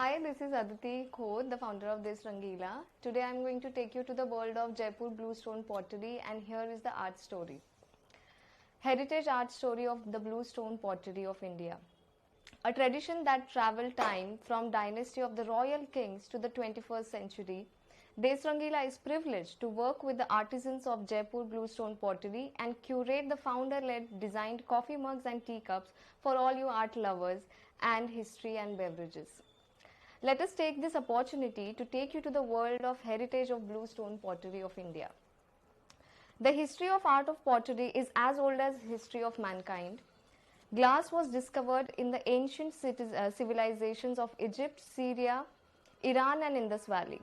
Hi, this is Aditi Khod, the founder of This Rangila. Today I am going to take you to the world of Jaipur Bluestone Pottery, and here is the art story. Heritage art story of the Bluestone Pottery of India. A tradition that traveled time from dynasty of the royal kings to the 21st century. Des Rangila is privileged to work with the artisans of Jaipur Bluestone Pottery and curate the founder-led designed coffee mugs and teacups for all you art lovers and history and beverages. Let us take this opportunity to take you to the world of heritage of Bluestone Pottery of India. The history of art of pottery is as old as history of mankind. Glass was discovered in the ancient civilizations of Egypt, Syria, Iran and Indus Valley.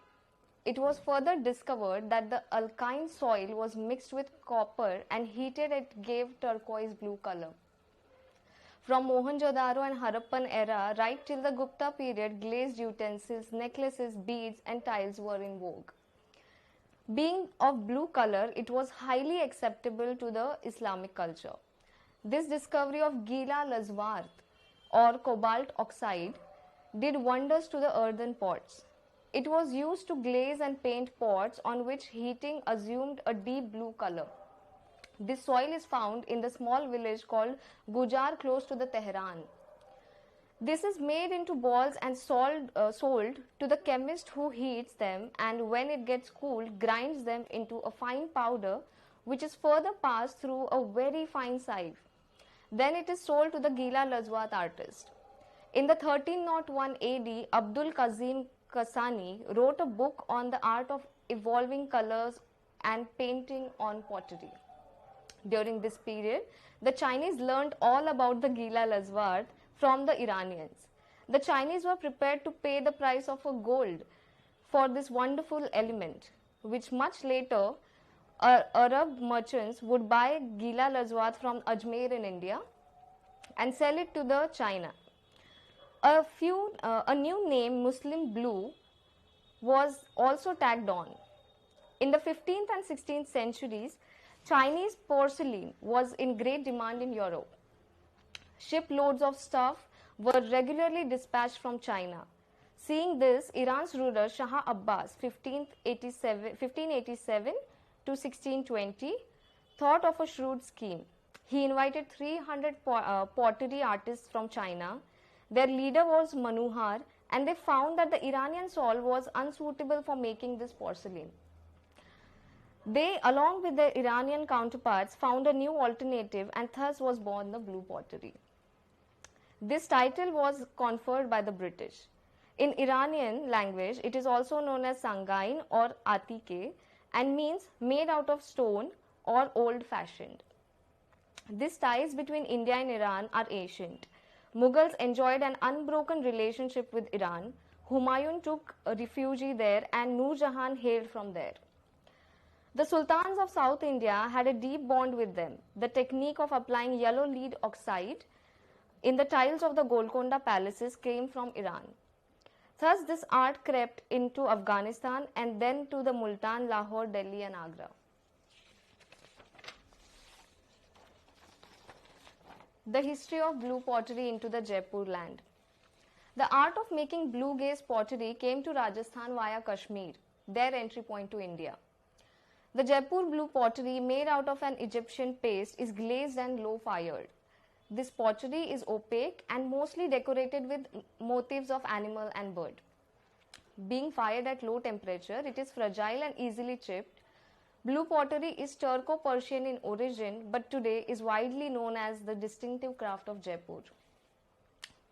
It was further discovered that the alkaline soil was mixed with copper and heated it gave turquoise blue color. From Mohenjo-daro and Harappan era right till the Gupta period, glazed utensils, necklaces, beads and tiles were in vogue. Being of blue color, it was highly acceptable to the Islamic culture. This discovery of Gila Lazwart or cobalt oxide did wonders to the earthen pots. It was used to glaze and paint pots on which heating assumed a deep blue color. This soil is found in the small village called Gujar close to the Tehran. This is made into balls and sold to the chemist who heats them, and when it gets cooled grinds them into a fine powder which is further passed through a very fine sieve. Then it is sold to the Gila Lazwat artist. In the 1301 AD, Abdul Kazim Kasani wrote a book on the art of evolving colors and painting on pottery. During this period, the Chinese learned all about the Gila Lazwart from the Iranians. The Chinese were prepared to pay the price of a gold for this wonderful element, which much later Arab merchants would buy Gila Lazwart from Ajmer in India and sell it to the China. A new name, Muslim blue, was also tagged on. In the 15th and 16th centuries, Chinese porcelain was in great demand in Europe. Shiploads of stuff were regularly dispatched from China. Seeing this, Iran's ruler Shah Abbas 1587 to 1620 thought of a shrewd scheme. He invited 300 pottery artists from China. Their leader was Manohar, and they found that the Iranian soil was unsuitable for making this porcelain. They, along with their Iranian counterparts, found a new alternative, and thus was born the blue pottery. This title was conferred by the British. In Iranian language, it is also known as sangain or atike and means made out of stone or old-fashioned. These ties between India and Iran are ancient. Mughals enjoyed an unbroken relationship with Iran. Humayun took refuge there and Nur Jahan hailed from there. The sultans of South India had a deep bond with them. The technique of applying yellow lead oxide in the tiles of the Golconda palaces came from Iran. Thus, this art crept into Afghanistan and then to the Multan, Lahore, Delhi and Agra. The history of blue pottery into the Jaipur land. The art of making blue gaze pottery came to Rajasthan via Kashmir, their entry point to India. The Jaipur blue pottery, made out of an Egyptian paste, is glazed and low-fired. This pottery is opaque and mostly decorated with motifs of animal and bird. Being fired at low temperature, it is fragile and easily chipped. Blue pottery is Turco-Persian in origin, but today is widely known as the distinctive craft of Jaipur.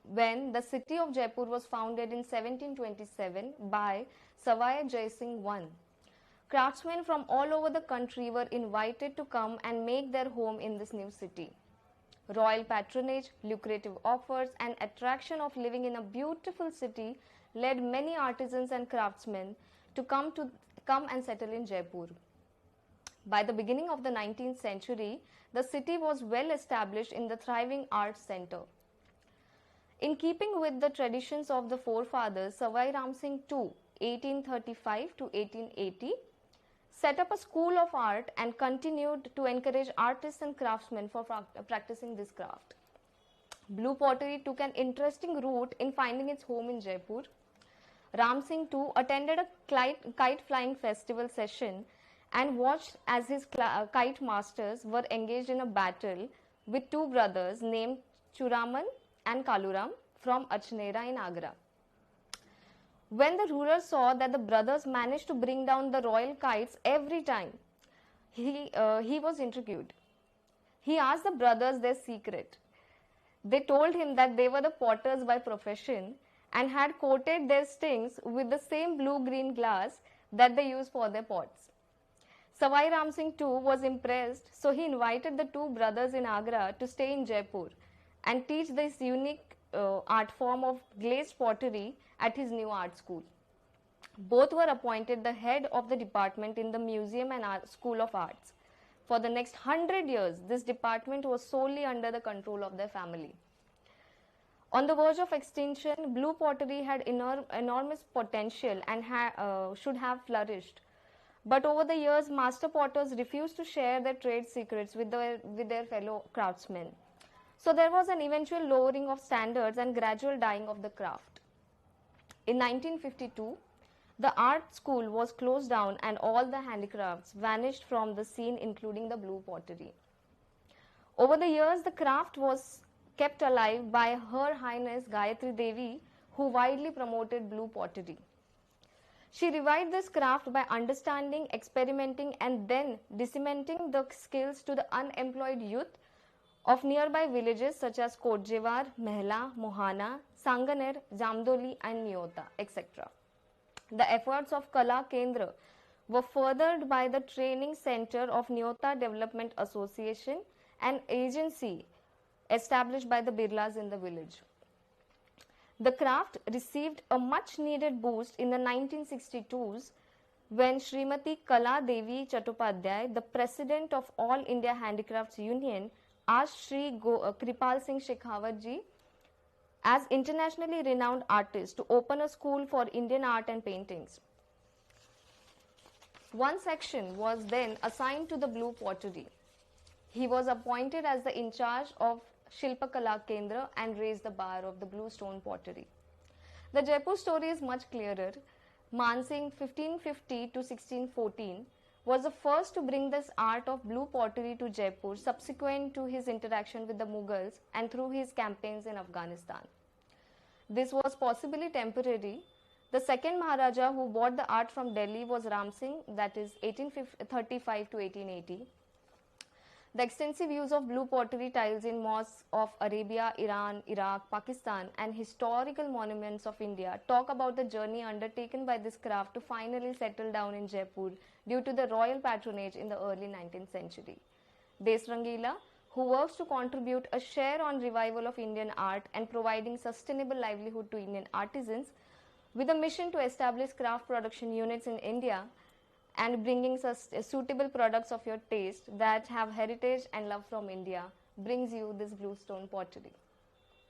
When the city of Jaipur was founded in 1727 by Savai Jai Singh I, craftsmen from all over the country were invited to come and make their home in this new city. Royal patronage, lucrative offers, and attraction of living in a beautiful city led many artisans and craftsmen to come and settle in Jaipur. By the beginning of the 19th century, the city was well established in the thriving arts center. In keeping with the traditions of the forefathers, Savai Ram Singh II, 1835 to 1880, set up a school of art and continued to encourage artists and craftsmen for practicing this craft. Blue pottery took an interesting route in finding its home in Jaipur. Ram Singh too attended a kite flying festival session and watched as his kite masters were engaged in a battle with two brothers named Churaman and Kaluram from Achnera in Agra. When the ruler saw that the brothers managed to bring down the royal kites every time, he was intrigued. He asked the brothers their secret. They told him that they were the potters by profession and had coated their stings with the same blue-green glass that they use for their pots. Savai Ram Singh too was impressed, so he invited the two brothers in Agra to stay in Jaipur and teach this unique art form of glazed pottery at his new art school. Both were appointed the head of the department in the Museum and School of Arts. For the next 100 years, this department was solely under the control of their family. On the verge of extinction, blue pottery had enormous potential and should have flourished. But over the years, master potters refused to share their trade secrets with their fellow craftsmen. So there was an eventual lowering of standards and gradual dying of the craft. In 1952, the art school was closed down and all the handicrafts vanished from the scene, including the blue pottery. Over the years, the craft was kept alive by Her Highness Gayatri Devi, who widely promoted blue pottery. She revived this craft by understanding, experimenting, and then disseminating the skills to the unemployed youth of nearby villages such as Kotjewar, Mehla, Mohana, Sanganer, Jamdoli, and Niota, etc. The efforts of Kala Kendra were furthered by the Training Center of Niota Development Association, an agency established by the Birlas in the village. The craft received a much needed boost in the 1962s when Srimati Kala Devi Chattopadhyay, the president of All India Handicrafts Union, asked Sri Kripal Singh Shekhawat ji, as internationally renowned artist, to open a school for Indian art and paintings. One section was then assigned to the blue pottery. He was appointed as the in charge of Shilpakala Kendra and raised the bar of the blue stone pottery. The Jaipur story is much clearer. Man Singh 1550 to 1614 was the first to bring this art of blue pottery to Jaipur subsequent to his interaction with the Mughals and through his campaigns in Afghanistan. This was possibly temporary. The second Maharaja who bought the art from Delhi was Ram Singh, that is 1835 to 1880. The extensive use of blue pottery tiles in mosques of Arabia, Iran, Iraq, Pakistan and historical monuments of India talk about the journey undertaken by this craft to finally settle down in Jaipur due to the royal patronage in the early 19th century. Des Rangila, who works to contribute a share on revival of Indian art and providing sustainable livelihood to Indian artisans, with a mission to establish craft production units in India and bringing suitable products of your taste that have heritage and love from India, brings you this blue stone pottery.